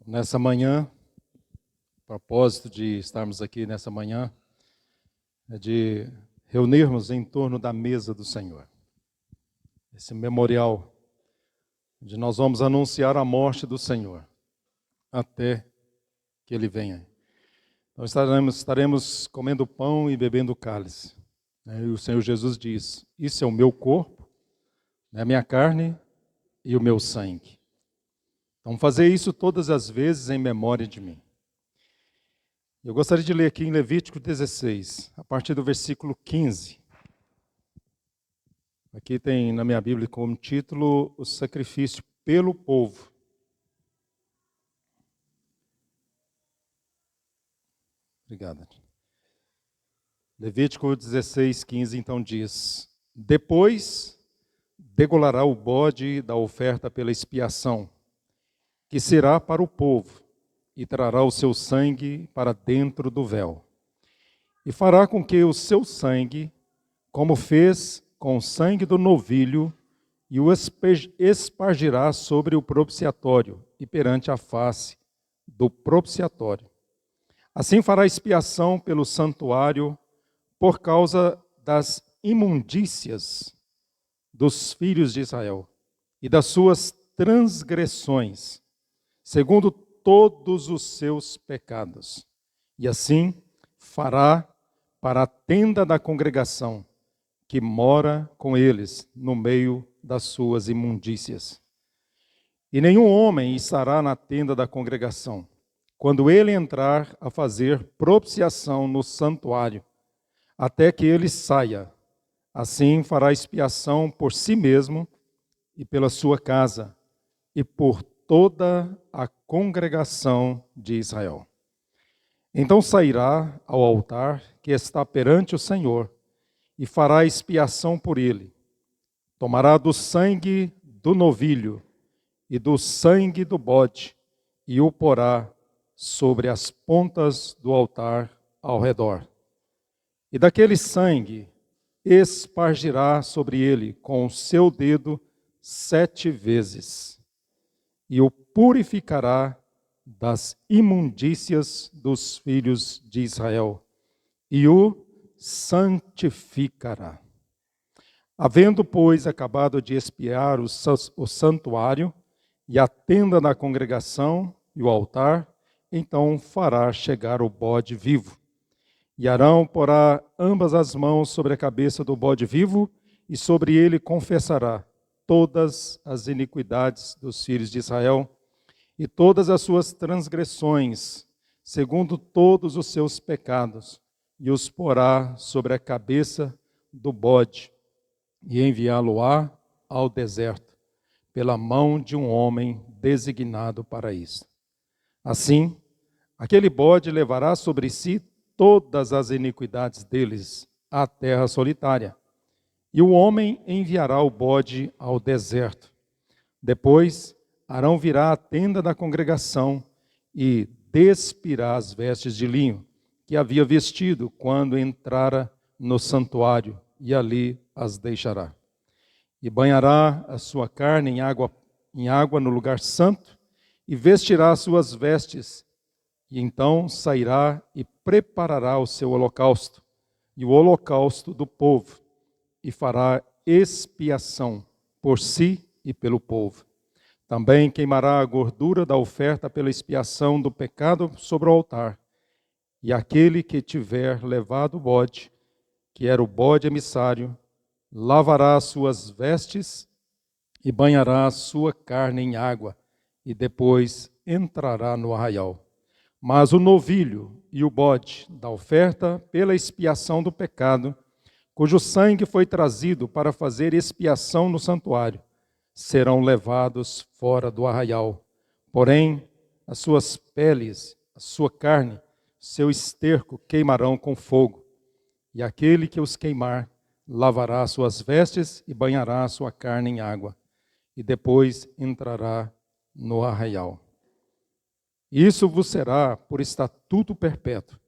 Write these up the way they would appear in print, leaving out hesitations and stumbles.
Nessa manhã, o propósito de estarmos aqui nessa manhã é de reunirmos em torno da mesa do Senhor. Esse memorial, onde nós vamos anunciar a morte do Senhor, até que Ele venha. Então estaremos comendo pão e bebendo cálice. E o Senhor Jesus diz, isso é o meu corpo, a minha carne e o meu sangue. Então fazer isso todas as vezes em memória de mim. Eu gostaria de ler aqui em Levítico 16, a partir do versículo 15. Aqui tem na minha Bíblia como título o sacrifício pelo povo. Obrigado. Levítico 16, 15 então diz: Depois degolará o bode da oferta pela expiação, que será para o povo, e trará o seu sangue para dentro do véu. E fará com que o seu sangue, como fez com o sangue do novilho, e o espargirá sobre o propiciatório e perante a face do propiciatório. Assim fará expiação pelo santuário por causa das imundícias dos filhos de Israel e das suas transgressões, segundo todos os seus pecados. E assim fará para a tenda da congregação, que mora com eles no meio das suas imundícias. E nenhum homem estará na tenda da congregação, quando ele entrar a fazer propiciação no santuário, até que ele saia. Assim fará expiação por si mesmo e pela sua casa, e por toda a congregação de Israel. Então sairá ao altar que está perante o Senhor, e fará expiação por ele. Tomará do sangue do novilho e do sangue do bode, e o porá sobre as pontas do altar ao redor. E daquele sangue espargirá sobre ele com o seu dedo 7 vezes, e o purificará das imundícias dos filhos de Israel, e o santificará. Havendo, pois, acabado de expiar o santuário, e a tenda da congregação, e o altar, então fará chegar o bode vivo. E Arão porá ambas as mãos sobre a cabeça do bode vivo, e sobre ele confessará todas as iniquidades dos filhos de Israel, e todas as suas transgressões, segundo todos os seus pecados, e os porá sobre a cabeça do bode, e enviá-lo-á ao deserto, pela mão de um homem designado para isso. Assim, aquele bode levará sobre si todas as iniquidades deles à terra solitária, e o homem enviará o bode ao deserto. Depois, Arão virá à tenda da congregação e despirá as vestes de linho que havia vestido quando entrara no santuário, e ali as deixará. E banhará a sua carne em água no lugar santo, e vestirá as suas vestes, e então sairá e preparará o seu holocausto, e o holocausto do povo, e fará expiação por si e pelo povo. Também queimará a gordura da oferta pela expiação do pecado sobre o altar. E aquele que tiver levado o bode, que era o bode emissário, lavará as suas vestes e banhará a sua carne em água, e depois entrará no arraial. Mas o novilho e o bode da oferta pela expiação do pecado, cujo sangue foi trazido para fazer expiação no santuário, serão levados fora do arraial. Porém, as suas peles, a sua carne, seu esterco queimarão com fogo. E aquele que os queimar, lavará as suas vestes e banhará a sua carne em água, e depois entrará no arraial. Isso vos será por estatuto perpétuo.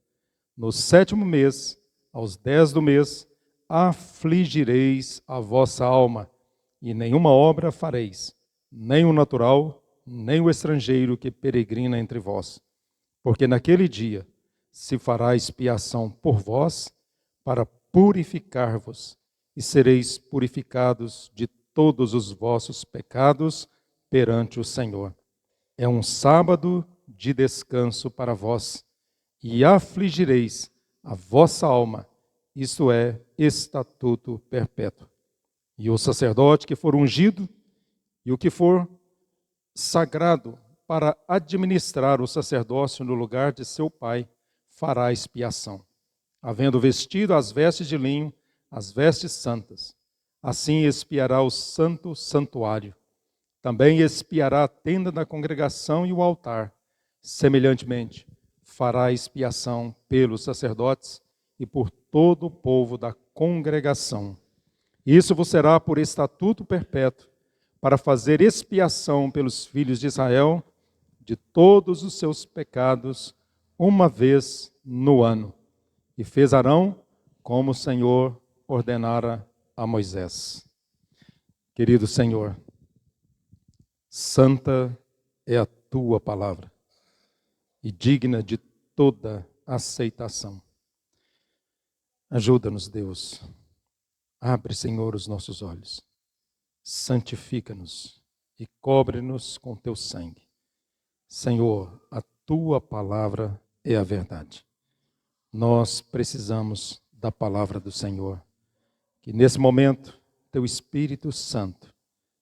No 7º mês, aos 10 do mês, afligireis a vossa alma, e nenhuma obra fareis, nem o natural, nem o estrangeiro que peregrina entre vós, porque naquele dia se fará expiação por vós para purificar-vos, e sereis purificados de todos os vossos pecados perante o Senhor. É um sábado de descanso para vós, e afligireis a vossa alma, isto é, estatuto perpétuo. E o sacerdote que for ungido, e o que for sagrado para administrar o sacerdócio no lugar de seu pai, fará expiação, havendo vestido as vestes de linho, as vestes santas. Assim expiará o santo santuário. Também expiará a tenda da congregação e o altar. Semelhantemente, fará expiação pelos sacerdotes e por todo o povo da congregação. Isso vos será por estatuto perpétuo, para fazer expiação pelos filhos de Israel de todos os seus pecados, uma vez no ano. E fez Arão como o Senhor ordenara a Moisés. Querido Senhor, santa é a tua palavra e digna de toda aceitação. Ajuda-nos, Deus. Abre, Senhor, os nossos olhos. Santifica-nos e cobre-nos com teu sangue. Senhor, a tua palavra é a verdade. Nós precisamos da palavra do Senhor. Que nesse momento, teu Espírito Santo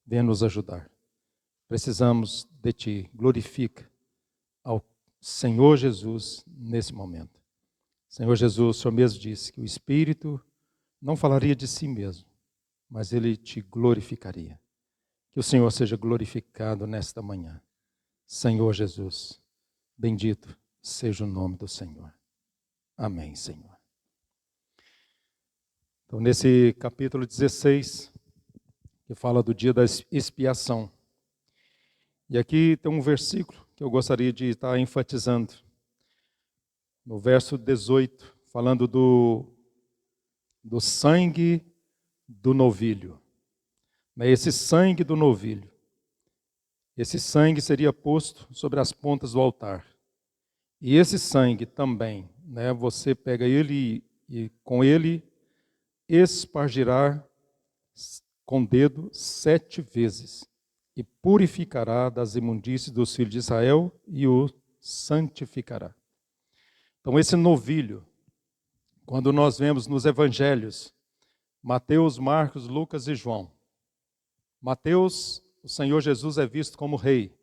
venha nos ajudar. Precisamos de ti. Glorifica ao Senhor Jesus nesse momento. Senhor Jesus, o Senhor mesmo disse que o Espírito não falaria de si mesmo, mas ele te glorificaria. Que o Senhor seja glorificado nesta manhã. Senhor Jesus, bendito seja o nome do Senhor. Amém, Senhor. Então, nesse capítulo 16, que fala do dia da expiação. E aqui tem um versículo que eu gostaria de estar enfatizando. No verso 18, falando do sangue do novilho. Esse sangue do novilho. Esse sangue seria posto sobre as pontas do altar. E esse sangue também, você pega ele e com ele espargirá com o dedo 7 vezes e purificará das imundícies dos filhos de Israel e o santificará. Então esse novilho, quando nós vemos nos evangelhos, Mateus, Marcos, Lucas e João, Mateus, o Senhor Jesus é visto como rei.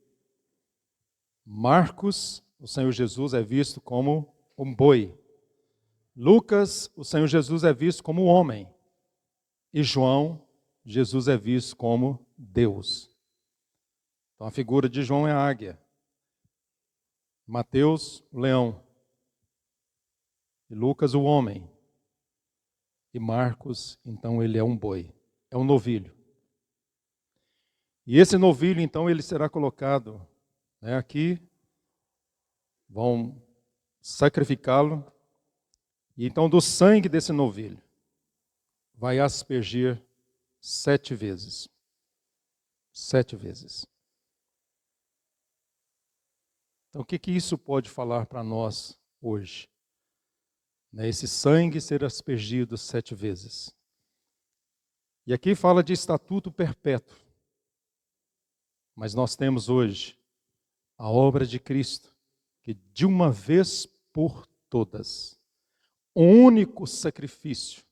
Marcos, o Senhor Jesus é visto como um boi. Lucas, o Senhor Jesus é visto como homem. E João, Jesus é visto como Deus. Então a figura de João é a águia. Mateus, o leão. E Lucas, o homem. E Marcos, então, ele é um boi. É um novilho. E esse novilho, então, ele será colocado aqui. Vão sacrificá-lo. E então, do sangue desse novilho, vai aspergir 7 vezes. 7 vezes. Então, o que isso pode falar para nós hoje? Esse sangue ser aspergido 7 vezes. E aqui fala de estatuto perpétuo. Mas nós temos hoje a obra de Cristo, que de uma vez por todas, um único sacrifício,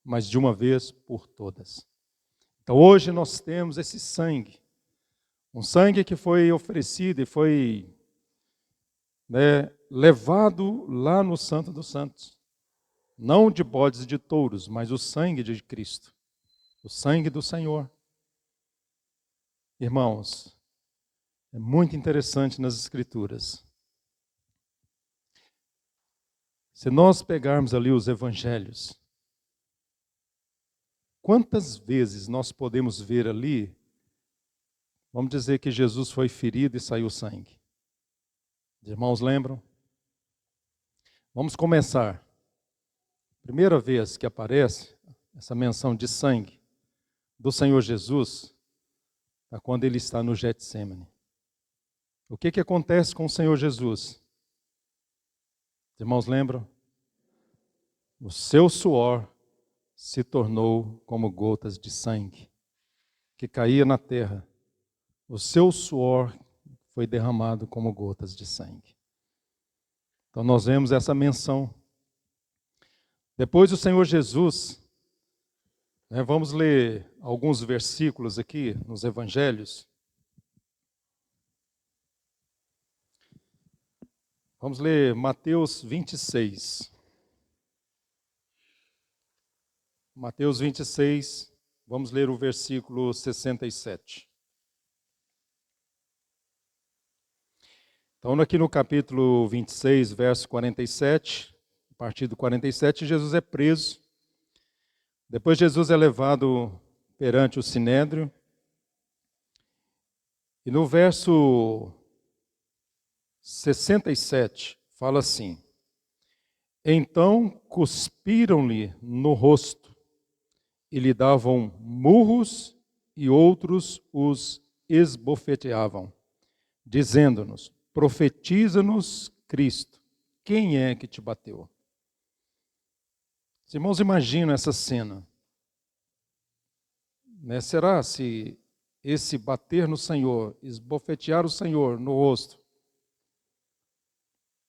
mas de uma vez por todas. Então hoje nós temos esse sangue, um sangue que foi oferecido e foi levado lá no Santo dos Santos. Não de bodes e de touros, mas o sangue de Cristo, o sangue do Senhor. Irmãos, é muito interessante nas Escrituras. Se nós pegarmos ali os evangelhos, quantas vezes nós podemos ver ali, vamos dizer que Jesus foi ferido e saiu sangue? Os irmãos lembram? Vamos começar. Primeira vez que aparece essa menção de sangue do Senhor Jesus, a quando ele está no Getsêmani. O que acontece com o Senhor Jesus? Os irmãos lembram? O seu suor se tornou como gotas de sangue que caía na terra. O seu suor foi derramado como gotas de sangue. Então nós vemos essa menção. Depois o Senhor Jesus, vamos ler alguns versículos aqui nos evangelhos. Vamos ler Mateus 26. Mateus 26, vamos ler o versículo 67. Então, aqui no capítulo 26, verso 47, a partir do 47, Jesus é preso. Depois Jesus é levado perante o Sinédrio. E no verso 67, fala assim: Então cuspiram-lhe no rosto, e lhe davam murros, e outros os esbofeteavam, dizendo-nos: Profetiza-nos, Cristo, quem é que te bateu? Os irmãos imaginam essa cena. Será se esse bater no Senhor, esbofetear o Senhor no rosto,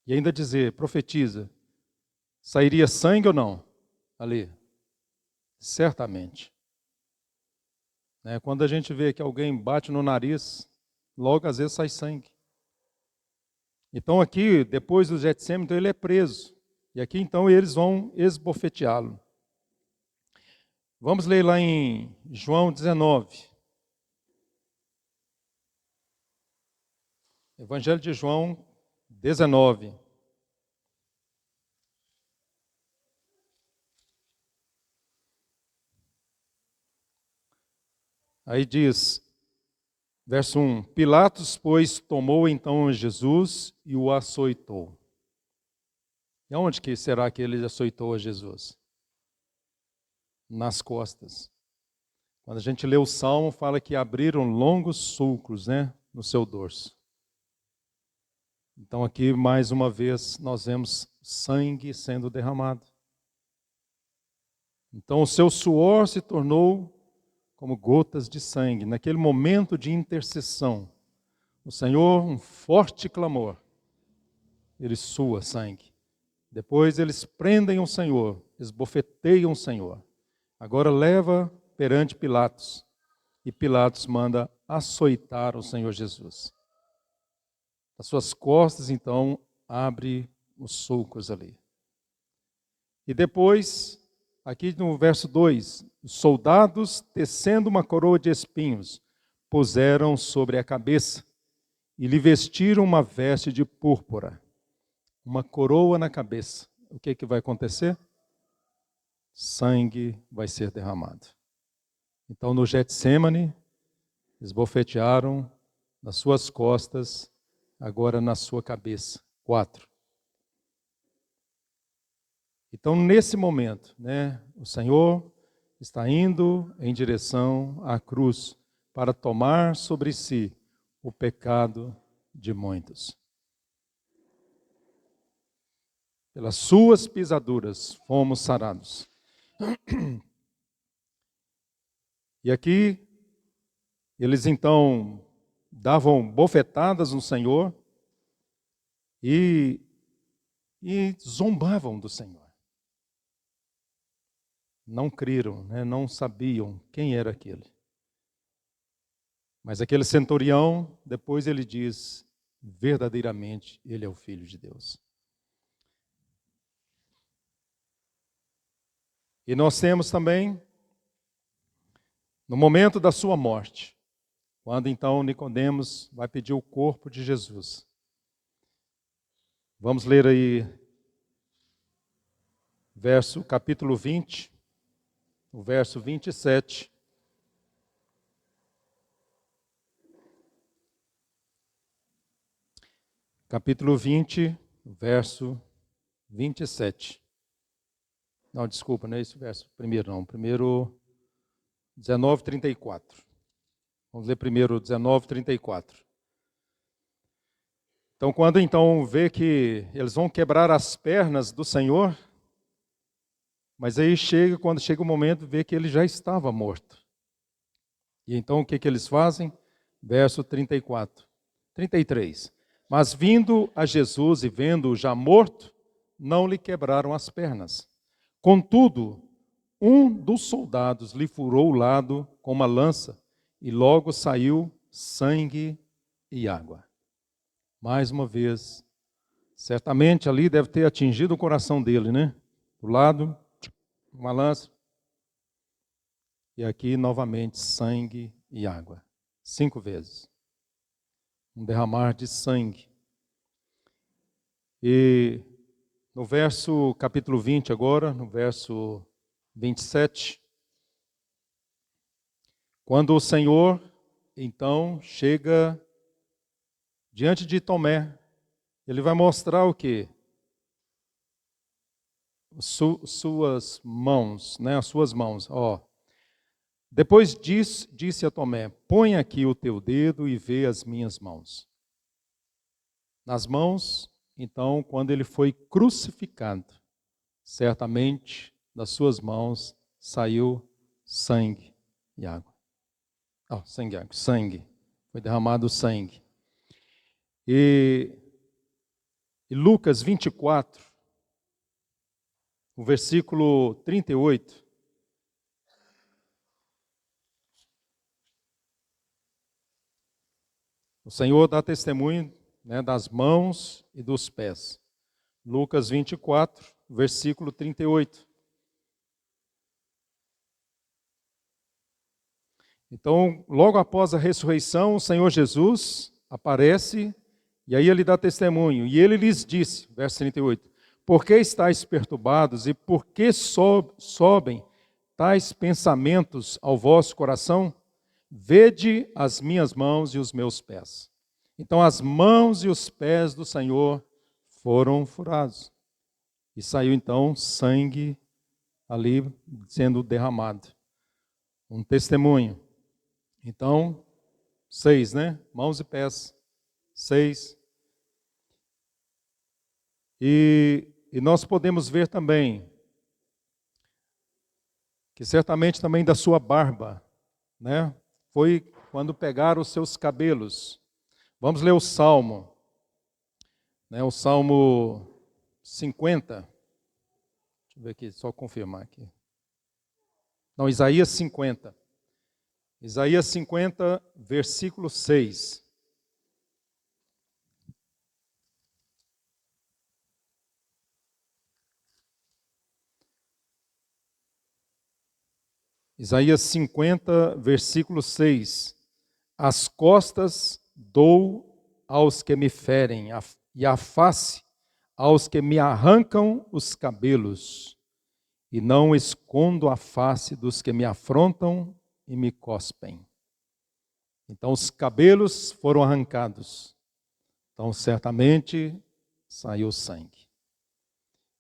e ainda dizer, profetiza, sairia sangue ou não? Ali. Certamente. Quando a gente vê que alguém bate no nariz, logo às vezes sai sangue. Então aqui, depois do Getsêmani, então ele é preso. E aqui então eles vão esbofeteá-lo. Vamos ler lá em João 19. Evangelho de João 19. Aí diz, verso 1, Pilatos, pois, tomou então Jesus e o açoitou. E aonde que será que ele açoitou a Jesus? Nas costas. Quando a gente lê o Salmo, fala que abriram longos sulcos, no seu dorso. Então aqui, mais uma vez, nós vemos sangue sendo derramado. Então o seu suor se tornou como gotas de sangue. Naquele momento de intercessão, o Senhor, um forte clamor, ele sua sangue. Depois eles prendem o Senhor, esbofeteiam o Senhor. Agora leva perante Pilatos. E Pilatos manda açoitar o Senhor Jesus. As suas costas, então, abre os sulcos ali. E depois, aqui no verso 2, os soldados, tecendo uma coroa de espinhos, puseram sobre a cabeça e lhe vestiram uma veste de púrpura, uma coroa na cabeça. O que vai acontecer? Sangue vai ser derramado. Então, no Getsêmani, esbofetearam nas suas costas, agora na sua cabeça. 4. Então, nesse momento, o Senhor está indo em direção à cruz para tomar sobre si o pecado de muitos. Pelas suas pisaduras fomos sarados. E aqui, eles então davam bofetadas no Senhor e zombavam do Senhor. Não creram, não sabiam quem era aquele. Mas aquele centurião, depois ele diz, verdadeiramente, ele é o Filho de Deus. E nós temos também, no momento da sua morte, quando então Nicodemos vai pedir o corpo de Jesus. Vamos ler aí, capítulo 20, o verso 27. Capítulo 20, verso 27. Não, desculpa, não é esse verso primeiro não. Primeiro, 19:34. Vamos ler primeiro 19, 34. Então, quando então vê que eles vão quebrar as pernas do Senhor, mas aí quando chega o momento, vê que ele já estava morto. E então o que eles fazem? Verso 34, 33. Mas vindo a Jesus e vendo-o já morto, não lhe quebraram as pernas. Contudo, um dos soldados lhe furou o lado com uma lança, e logo saiu sangue e água. Mais uma vez, certamente ali deve ter atingido o coração dele, né? Do lado, uma lança. E aqui novamente sangue e água. 5 vezes. Um derramar de sangue. E no verso capítulo 20 agora, no verso 27, quando o Senhor então chega diante de Tomé, ele vai mostrar o quê? Suas mãos, né? As suas mãos, ó. Depois disse a Tomé: põe aqui o teu dedo e vê as minhas mãos. Nas mãos, então, quando ele foi crucificado, certamente das suas mãos saiu sangue e água. Sangue e água, sangue. Foi derramado sangue. E Lucas 24, o versículo 38. O Senhor dá testemunho, né, das mãos e dos pés. Lucas 24, versículo 38. Então, logo após a ressurreição, o Senhor Jesus aparece e aí ele dá testemunho. E ele lhes disse, verso 38, por que estáis perturbados e por que sobem tais pensamentos ao vosso coração? Vede as minhas mãos e os meus pés. Então as mãos e os pés do Senhor foram furados. E saiu então sangue ali sendo derramado. Um testemunho. Então, 6, né? Mãos e pés. 6. E nós podemos ver também que certamente também da sua barba, né? Foi quando pegaram os seus cabelos. Vamos ler o Salmo, né? O Salmo 50. Deixa eu ver aqui, só confirmar aqui. Não, Isaías 50. Isaías 50, versículo 6. Isaías 50, versículo 6. As costas dou aos que me ferem, e a face aos que me arrancam os cabelos, e não escondo a face dos que me afrontam e me cospem. Então os cabelos foram arrancados. Então certamente saiu sangue.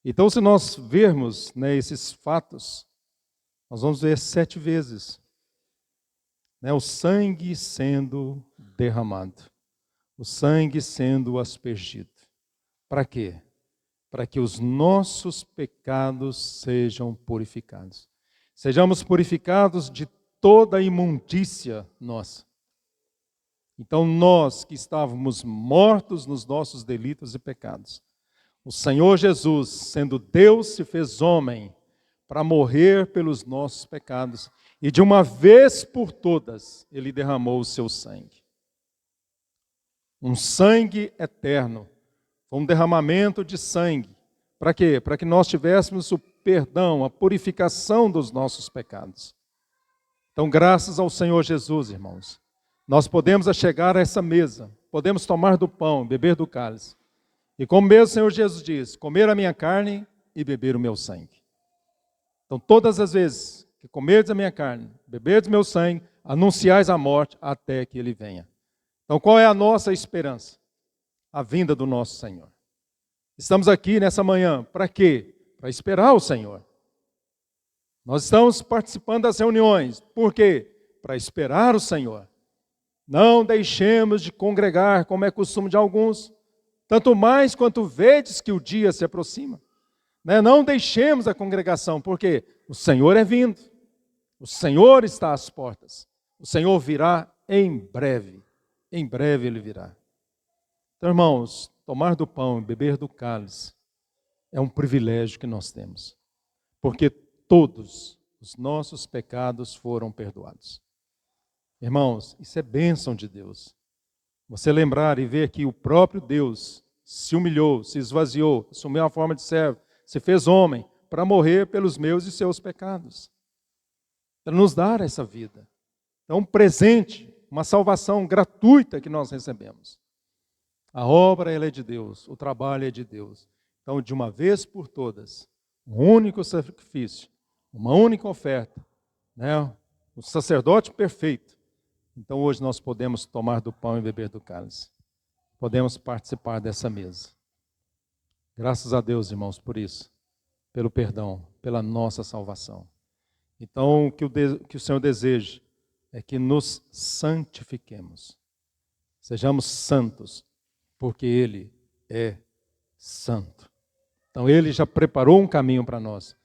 Então se nós vermos, né, esses fatos, nós vamos ver 7 vezes, né, o sangue sendo derramado, o sangue sendo aspergido. Para quê? Para que os nossos pecados sejam purificados. Sejamos purificados de toda a imundícia nossa. Então nós que estávamos mortos nos nossos delitos e pecados, o Senhor Jesus, sendo Deus, se fez homem para morrer pelos nossos pecados. E de uma vez por todas, Ele derramou o seu sangue. Um sangue eterno. Foi um derramamento de sangue. Para quê? Para que nós tivéssemos o perdão, a purificação dos nossos pecados. Então, graças ao Senhor Jesus, irmãos, nós podemos chegar a essa mesa, podemos tomar do pão, beber do cálice. E como mesmo o Senhor Jesus diz, comer a minha carne e beber o meu sangue. Então, todas as vezes que comerdes a minha carne, beberdes o meu sangue, anunciais a morte até que Ele venha. Então, qual é a nossa esperança? A vinda do nosso Senhor. Estamos aqui nessa manhã, para quê? Para esperar o Senhor. Nós estamos participando das reuniões, por quê? Para esperar o Senhor. Não deixemos de congregar, como é costume de alguns, tanto mais quanto vedes que o dia se aproxima. Não deixemos a congregação, porque o Senhor é vindo, o Senhor está às portas, o Senhor virá em breve Ele virá. Então, irmãos, tomar do pão e beber do cálice é um privilégio que nós temos, porque todos os nossos pecados foram perdoados. Irmãos, isso é bênção de Deus. Você lembrar e ver que o próprio Deus se humilhou, se esvaziou, assumiu a forma de servo, se fez homem para morrer pelos meus e seus pecados, para nos dar essa vida. É um presente, uma salvação gratuita que nós recebemos. A obra ela é de Deus, o trabalho é de Deus. Então, de uma vez por todas, um único sacrifício, uma única oferta, o sacerdote perfeito. Então, hoje nós podemos tomar do pão e beber do cálice. Podemos participar dessa mesa. Graças a Deus, irmãos, por isso, pelo perdão, pela nossa salvação. Então, o que o Senhor deseja é que nos santifiquemos. Sejamos santos, porque Ele é santo. Então, Ele já preparou um caminho para nós.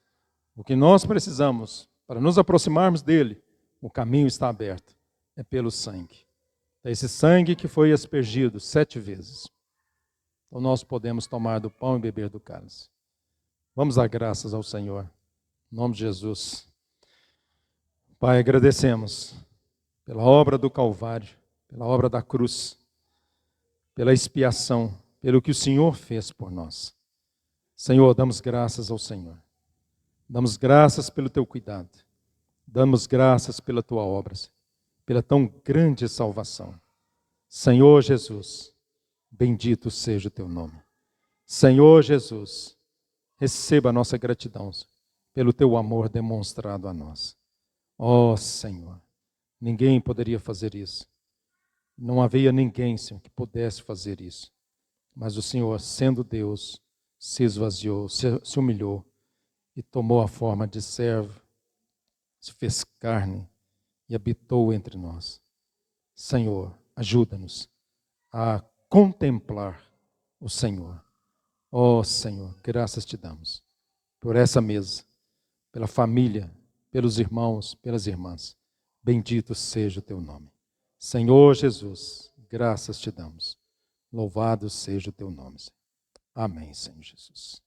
O que nós precisamos, para nos aproximarmos dEle, o caminho está aberto. É pelo sangue. É esse sangue que foi aspergido 7 vezes. Então, nós podemos tomar do pão e beber do cálice. Vamos dar graças ao Senhor. Em nome de Jesus. Pai, agradecemos pela obra do Calvário, pela obra da cruz, pela expiação, pelo que o Senhor fez por nós. Senhor, damos graças ao Senhor. Damos graças pelo teu cuidado. Damos graças pela tua obra, pela tão grande salvação. Senhor Jesus, bendito seja o teu nome. Senhor Jesus, receba a nossa gratidão pelo teu amor demonstrado a nós. Ó Senhor, ninguém poderia fazer isso. Não havia ninguém, Senhor, que pudesse fazer isso. Mas o Senhor, sendo Deus, se esvaziou, se humilhou e tomou a forma de servo, se fez carne e habitou entre nós. Senhor, ajuda-nos a contemplar o Senhor. Ó Senhor, graças te damos por essa mesa, pela família, pelos irmãos, pelas irmãs. Bendito seja o teu nome. Senhor Jesus, graças te damos. Louvado seja o teu nome. Amém, Senhor Jesus.